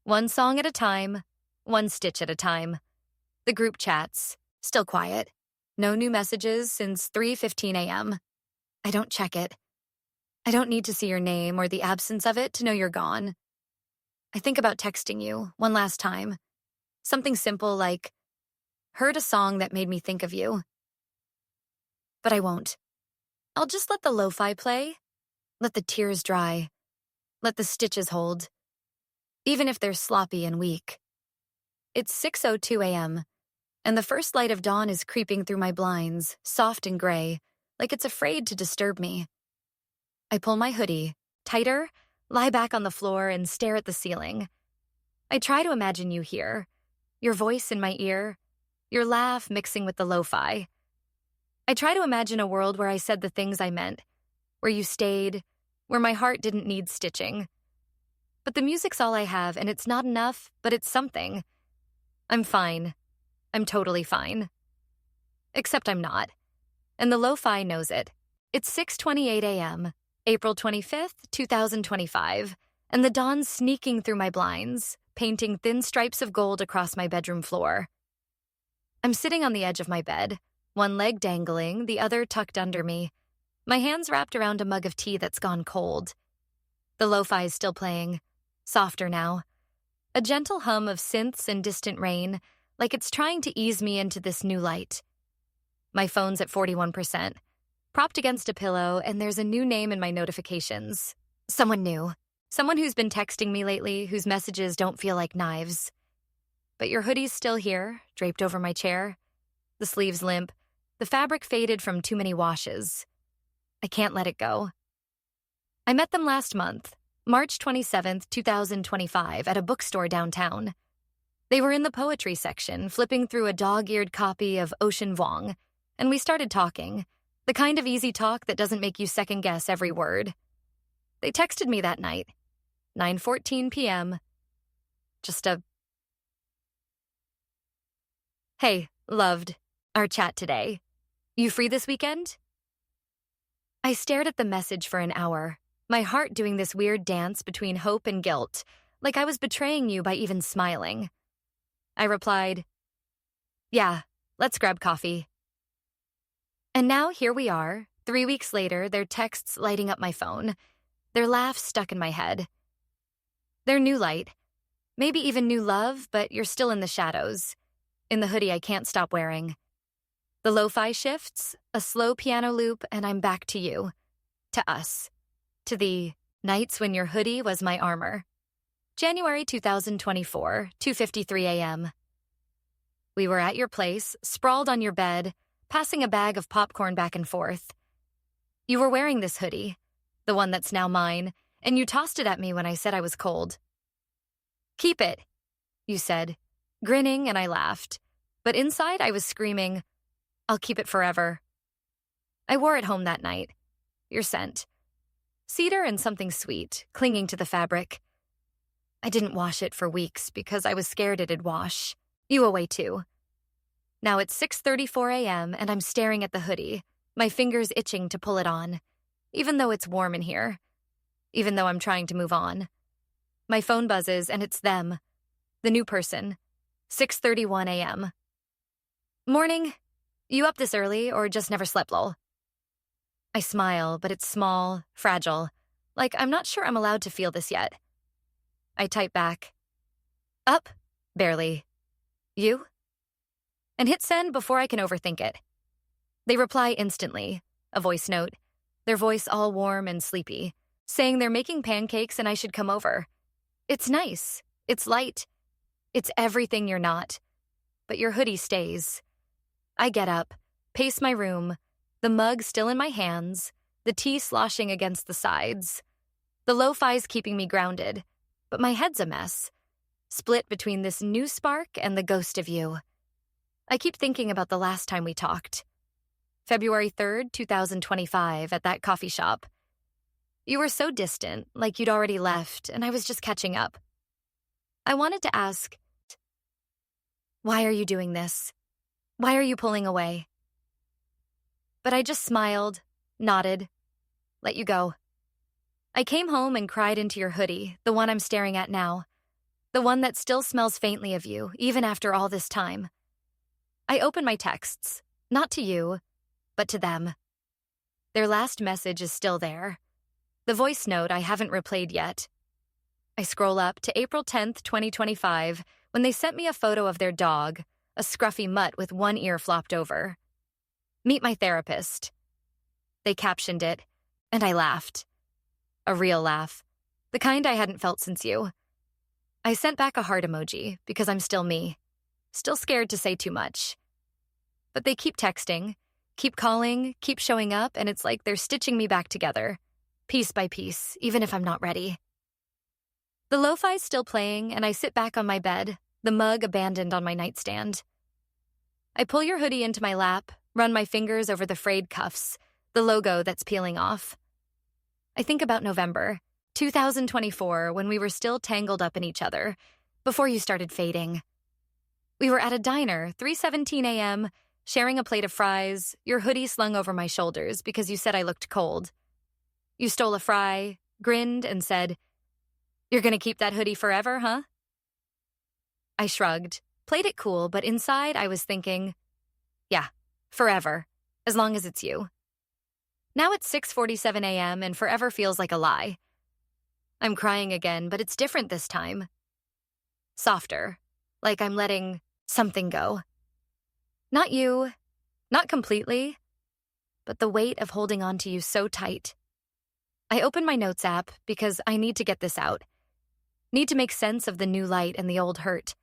Speaker 1: One song at a time, one stitch at a time. The group chats, still quiet. No new messages since 3:15 a.m. I don't check it. I don't need to see your name or the absence of it to know you're gone. I think about texting you one last time. Something simple like, heard a song that made me think of you. But I won't. I'll just let the lo-fi play, let the tears dry, let the stitches hold, even if they're sloppy and weak. It's 6:02 a.m., and the first light of dawn is creeping through my blinds, soft and gray, like it's afraid to disturb me. I pull my hoodie, tighter, lie back on the floor, and stare at the ceiling. I try to imagine you here, your voice in my ear, your laugh mixing with the lo-fi. I try to imagine a world where I said the things I meant, where you stayed, where my heart didn't need stitching. But the music's all I have, and it's not enough, but it's something. I'm fine. I'm totally fine. Except I'm not. And the lo-fi knows it. It's 6:28 a.m., April 25th, 2025, and the dawn's sneaking through my blinds, painting thin stripes of gold across my bedroom floor. I'm sitting on the edge of my bed, one leg dangling, the other tucked under me, my hands wrapped around a mug of tea that's gone cold. The lo-fi is still playing, softer now. A gentle hum of synths and distant rain, like it's trying to ease me into this new light. My phone's at 41%, propped against a pillow, and there's a new name in my notifications. Someone new. Someone who's been texting me lately, whose messages don't feel like knives. But your hoodie's still here, draped over my chair. The sleeves limp, the fabric faded from too many washes. I can't let it go. I met them last month, March 27th, 2025, at a bookstore downtown. They were in the poetry section, flipping through a dog-eared copy of Ocean Vuong, and we started talking, the kind of easy talk that doesn't make you second-guess every word. They texted me that night, 9:14 p.m. Just a, "Hey, loved our chat today. You free this weekend?" I stared at the message for an hour, my heart doing this weird dance between hope and guilt, like I was betraying you by even smiling. I replied, "Yeah, let's grab coffee." And now here we are, 3 weeks later, their texts lighting up my phone, their laughs stuck in my head. They're new light. Maybe even new love, but you're still in the shadows. In the hoodie I can't stop wearing. The lo-fi shifts, a slow piano loop, and I'm back to you. To us. To the nights when your hoodie was my armor. January 2024, 2:53 a.m. We were at your place, sprawled on your bed, passing a bag of popcorn back and forth. You were wearing this hoodie, the one that's now mine, and you tossed it at me when I said I was cold. Keep it, you said, grinning, and I laughed. But inside I was screaming, I'll keep it forever. I wore it home that night. Your scent. Cedar and something sweet, clinging to the fabric. I didn't wash it for weeks because I was scared it'd wash. You away too. Now it's 6:34 a.m. and I'm staring at the hoodie, my fingers itching to pull it on, even though it's warm in here, even though I'm trying to move on. My phone buzzes and it's them, the new person. 6:31 a.m. Morning. You up this early or just never slept, lol? I smile, but it's small, fragile, like I'm not sure I'm allowed to feel this yet. I type back. Up? Barely. You? And hit send before I can overthink it. They reply instantly, a voice note, their voice all warm and sleepy, saying they're making pancakes and I should come over. It's nice. It's light. It's everything you're not. But your hoodie stays. I get up, pace my room, the mug still in my hands, the tea sloshing against the sides. The lo-fi's keeping me grounded, but my head's a mess, split between this new spark and the ghost of you. I keep thinking about the last time we talked. February 3rd, 2025, at that coffee shop. You were so distant, like you'd already left, and I was just catching up. I wanted to ask, why are you doing this? Why are you pulling away? But I just smiled, nodded, let you go. I came home and cried into your hoodie, the one I'm staring at now, the one that still smells faintly of you, even after all this time. I open my texts, not to you, but to them. Their last message is still there. The voice note I haven't replayed yet. I scroll up to April 10th, 2025, when they sent me a photo of their dog, a scruffy mutt with one ear flopped over. Meet my therapist. They captioned it, and I laughed. A real laugh, the kind I hadn't felt since you. I sent back a heart emoji because I'm still me, still scared to say too much. But they keep texting, keep calling, keep showing up, and it's like they're stitching me back together, piece by piece, even if I'm not ready. The lo-fi's still playing, and I sit back on my bed, the mug abandoned on my nightstand. I pull your hoodie into my lap, run my fingers over the frayed cuffs, the logo that's peeling off. I think about November, 2024, when we were still tangled up in each other, before you started fading. We were at a diner, 3:17 a.m., sharing a plate of fries, your hoodie slung over my shoulders because you said I looked cold. You stole a fry, grinned, and said, "You're gonna keep that hoodie forever, huh?" I shrugged, played it cool, but inside I was thinking, yeah, forever, as long as it's you. Now it's 6:47 a.m. and forever feels like a lie. I'm crying again, but it's different this time. Softer, like I'm letting something go. Not you, not completely, but the weight of holding on to you so tight. I open my notes app because I need to get this out. Need to make sense of the new light and the old hurt.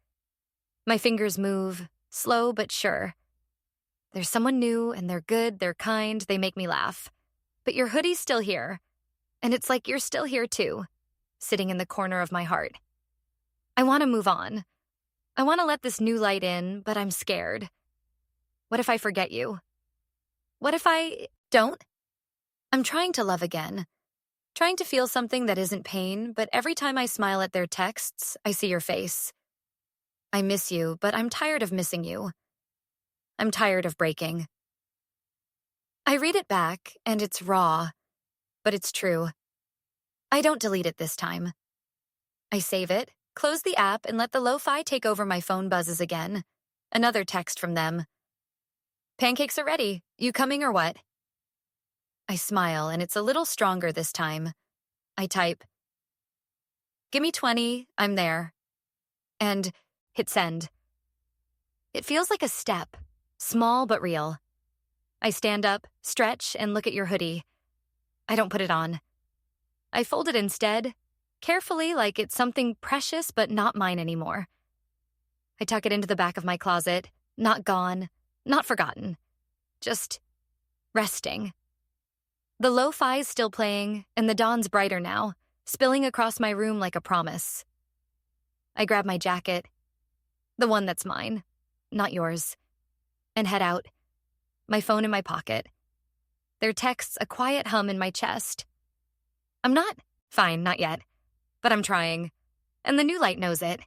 Speaker 1: My fingers move, slow but sure. There's someone new and they're good, they're kind, they make me laugh. But your hoodie's still here, and it's like you're still here too, sitting in the corner of my heart. I want to move on. I want to let this new light in, but I'm scared. What if I forget you? What if I don't? I'm trying to love again. Trying to feel something that isn't pain, but every time I smile at their texts, I see your face. I miss you, but I'm tired of missing you. I'm tired of breaking. I read it back, and it's raw, but it's true. I don't delete it this time. I save it, close the app, and let the lo-fi take over my phone buzzes again. Another text from them. Pancakes are ready. You coming or what? I smile, and it's a little stronger this time. I type, Give me 20, I'm there. And hit send. It feels like a step, small but real. I stand up, stretch, and look at your hoodie. I don't put it on. I fold it instead, carefully like it's something precious but not mine anymore. I tuck it into the back of my closet, not gone, not forgotten, just resting. The lo-fi's still playing, and the dawn's brighter now, spilling across my room like a promise. I grab my jacket, the one that's mine, not yours, and head out, my phone in my pocket. Their texts a quiet hum in my chest. I'm not fine, not yet, but I'm trying, and the new light knows it.